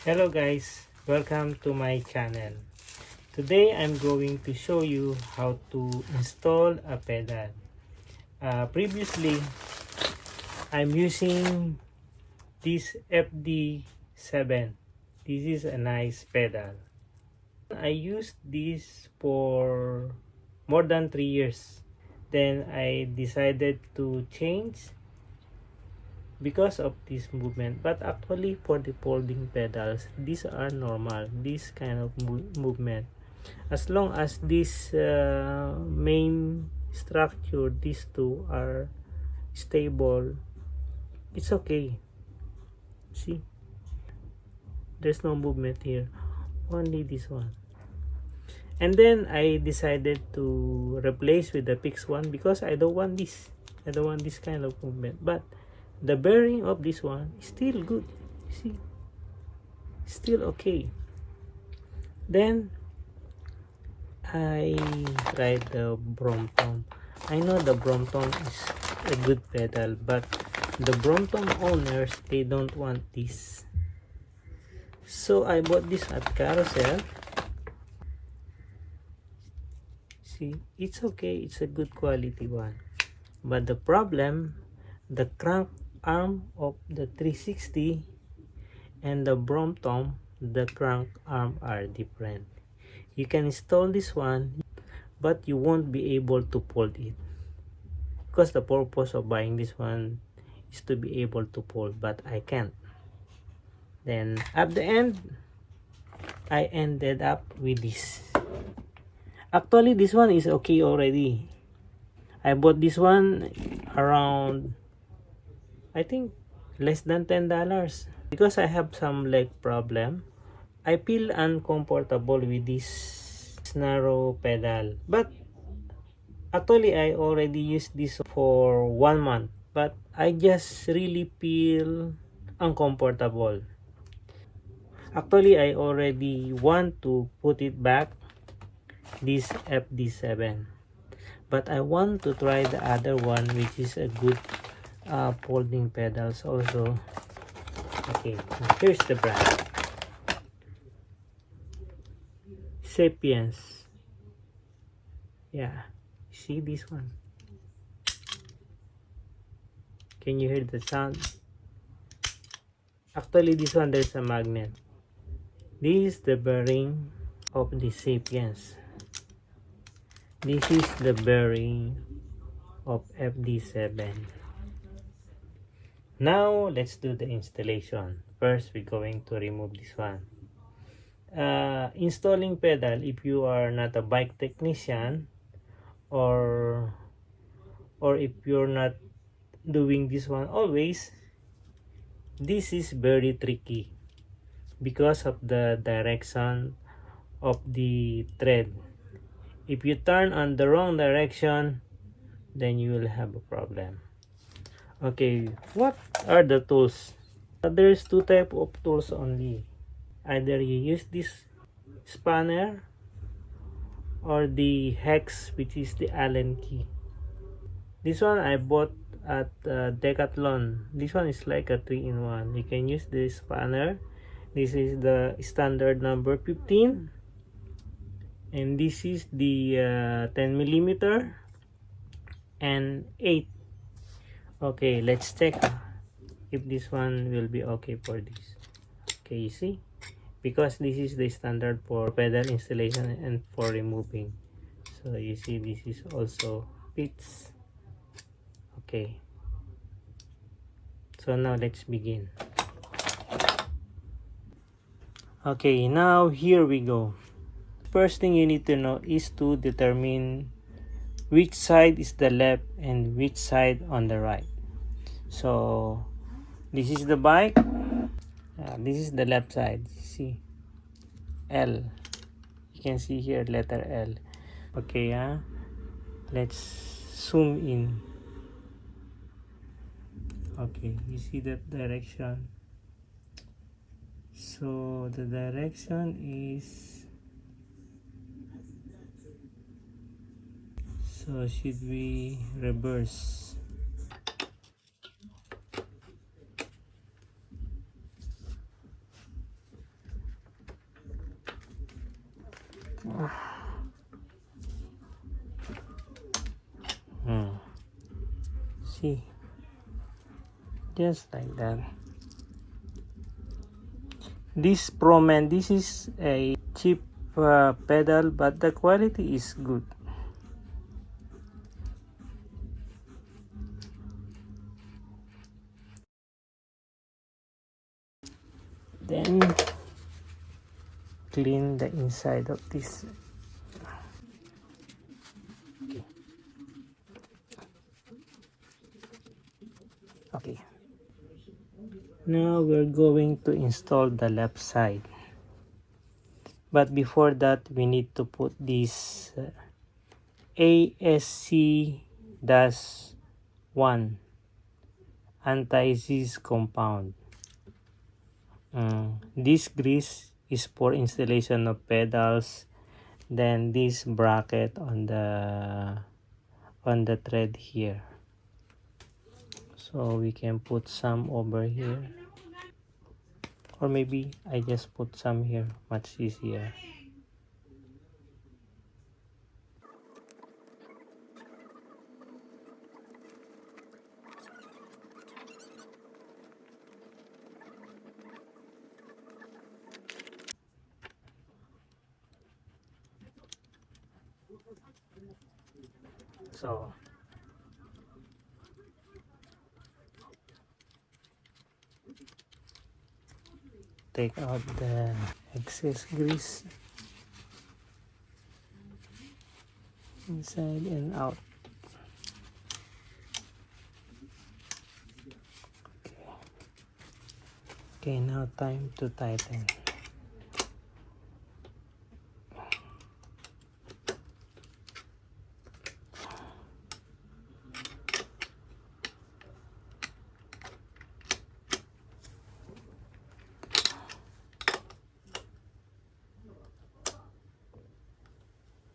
Hello guys, welcome to my channel. Today I'm going to show you how to install a pedal. Previously I'm using this FD7. This is a nice pedal. I used this for more than 3 years. Then I decided to change because of this movement, but actually for the folding pedals these are normal, this kind of movement, as long as this main structure, these two are stable, it's okay. See, there's no movement here, only this one. And then I decided to replace with the fixed one because I don't want this kind of movement, but the bearing of this one is still good. See, still okay. Then I tried the Brompton. I know the Brompton is a good pedal, but the Brompton owners, they don't want this. So I bought this at Carousel. See, it's okay, it's a good quality one. But the problem, the crank arm of the 360 and the Brompton, the crank arm are different. You can install this one, but you won't be able to fold it, because the purpose of buying this one is to be able to fold, but I can't. Then at the end I ended up with this. Actually this one is okay already. I bought this one around, I think, less than $10. Because I have some leg problem, I feel uncomfortable with this narrow pedal. But actually I already used this for 1 month, but I just really feel uncomfortable. Actually I already want to put it back, this FD7, but I want to try the other one, which is a good folding pedals also. Okay, here's the brand, Sapience. Yeah, see this one, can you hear the sound? Actually this one, there's a magnet. This is the bearing of the Sapience. This is the bearing of FD7. Now let's do the installation. First we're going to remove this one. Installing pedal, if you are not a bike technician, or if you're not doing this one always, this is very tricky because of the direction of the thread. If you turn on the wrong direction, then you will have a problem. Okay, what are the tools? There's two type of tools only. Either you use this spanner or the hex, which is the Allen key. This one I bought at Decathlon. This one is like a 3-in-1. You can use this spanner. This is the standard number 15, and this is the 10mm and 8. Okay, let's check if this one will be okay for this. Okay, you see, because this is the standard for pedal installation and for removing. So you see, this is also fits. Okay, so now let's begin. Okay, now here we go. First thing you need to know is to determine which side is the left and which side on the right. So this is the bike, this is the left side. See, L, you can see here letter L. Okay, let's zoom in. Okay, you see that direction. So the direction is, so should we reverse? See, just like that. This Proman, this is a cheap pedal, but the quality is good. Then clean the inside of this. Okay. Now we're going to install the left side. But before that, we need to put this ASC-1 anti-seize compound. This grease is for installation of pedals. Then this bracket on the thread here. So we can put some over here, or maybe I just put some here, much easier. So take out the excess grease inside and out. Okay, now time to tighten.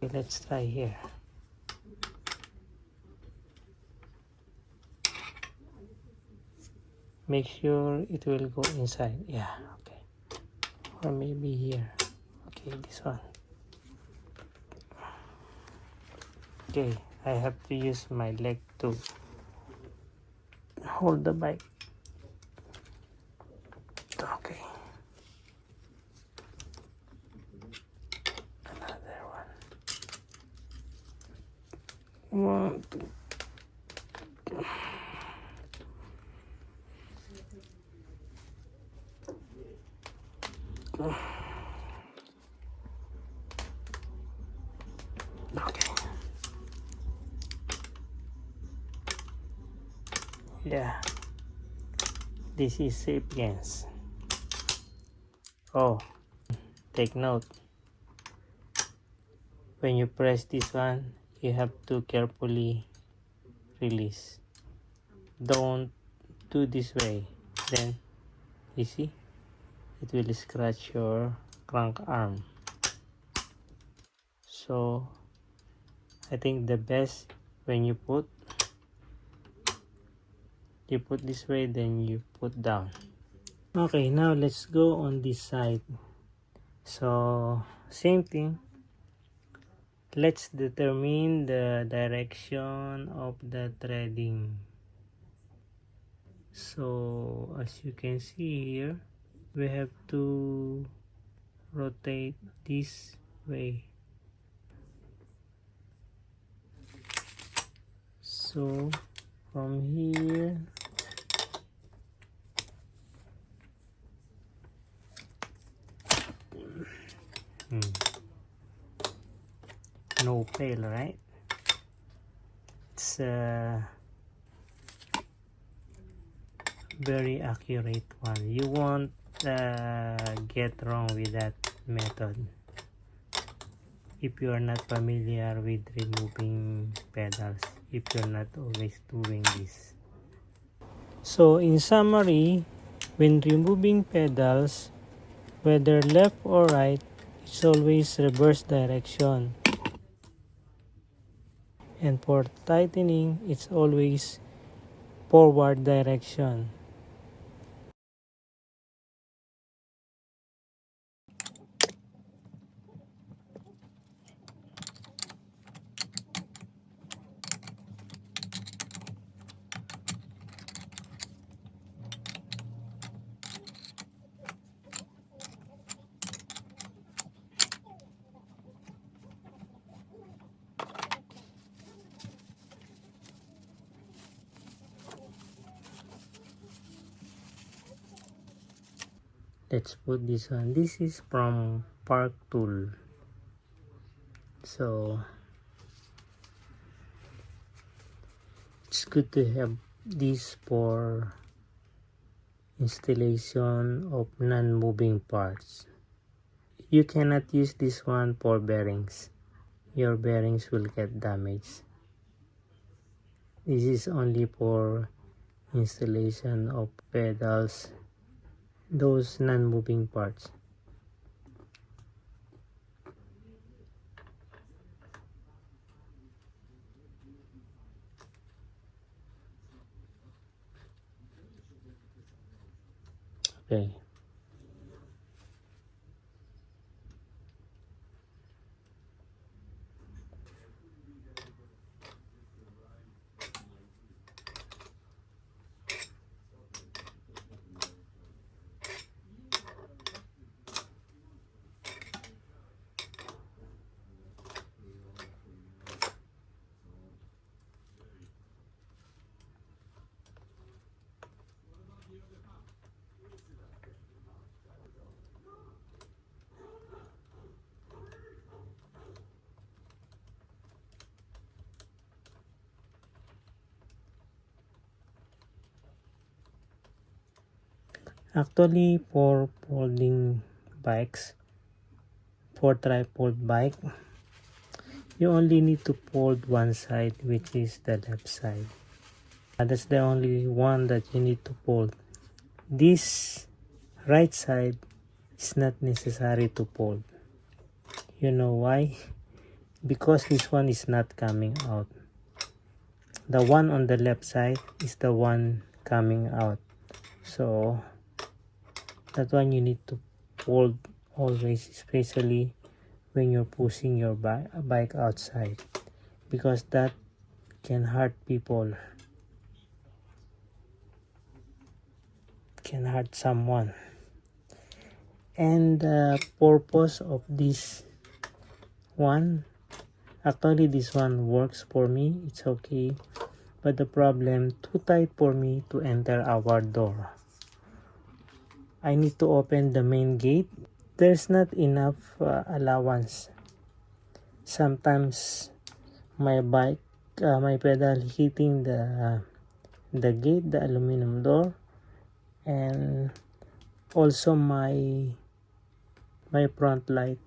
Okay, let's try here. Make sure it will go inside. Yeah, okay. Or maybe here. Okay, this one. Okay, I have to use my leg to hold the bike. Okay. Another one. One, two. Okay. Yeah. This is Sapience. Oh, take note. When you press this one, you have to carefully release. Don't do this way. Then, you see, it will scratch your crank arm. So, I think the best when you put this way, then you put down. Okay, now let's go on this side. So, same thing. Let's determine the direction of the threading. So, as you can see here, we have to rotate this way. So, from here, no fail, right? It's a very accurate one. You won't get wrong with that method if you are not familiar with removing pedals, if you're not always doing this. So in summary, when removing pedals, whether left or right, it's always reverse direction. And for tightening, it's always forward direction. let's put this one. This is from Park Tool. So it's good to have this for installation of non-moving parts. You cannot use this one for bearings. Your bearings will get damaged. This is only for installation of pedals, those non-moving parts. Okay. Actually, for folding bikes, for trifold bike, you only need to fold one side, which is the left side. That's the only one that you need to fold. This right side is not necessary to fold. You know why? Because this one is not coming out. The one on the left side is the one coming out. So that one you need to fold always, especially when you're pushing your bike outside, because that can hurt people, can hurt someone. And the purpose of this one, actually this one works for me, it's okay, but the problem, too tight for me to enter our door. I need to open the main gate. There's not enough allowance. Sometimes my bike, my pedal hitting the gate, the aluminum door, and also my front light.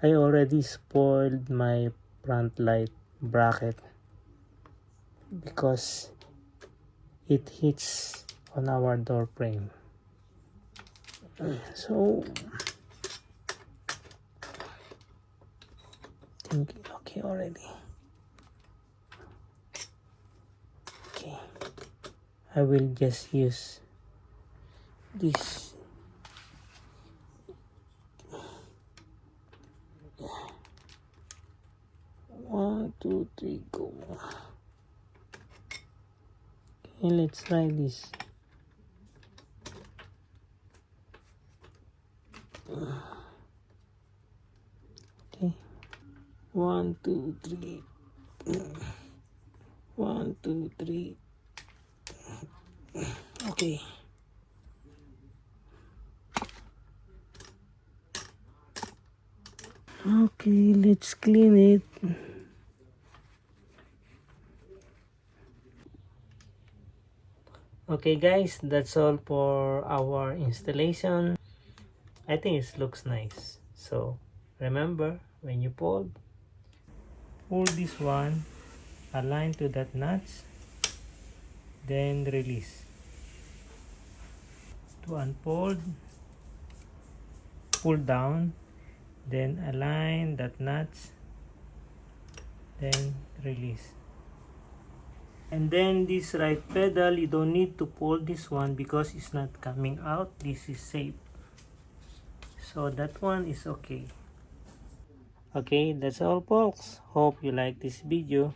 I already spoiled my front light bracket because it hits on our door frame. So think okay already. Okay, I will just use this. One, two, three, go. Okay, let's try this. Okay, 1, 2, 3. 1, 2, 3. Okay. Okay, let's clean it. Okay guys, that's all for our installation. I think it looks nice. So remember, when you pull this one, align to that notch, then release. To unfold, pull down, then align that notch, then release. And then this right pedal, you don't need to pull this one because it's not coming out. This is safe, so that one is okay. Okay, that's all folks. Hope you like this video.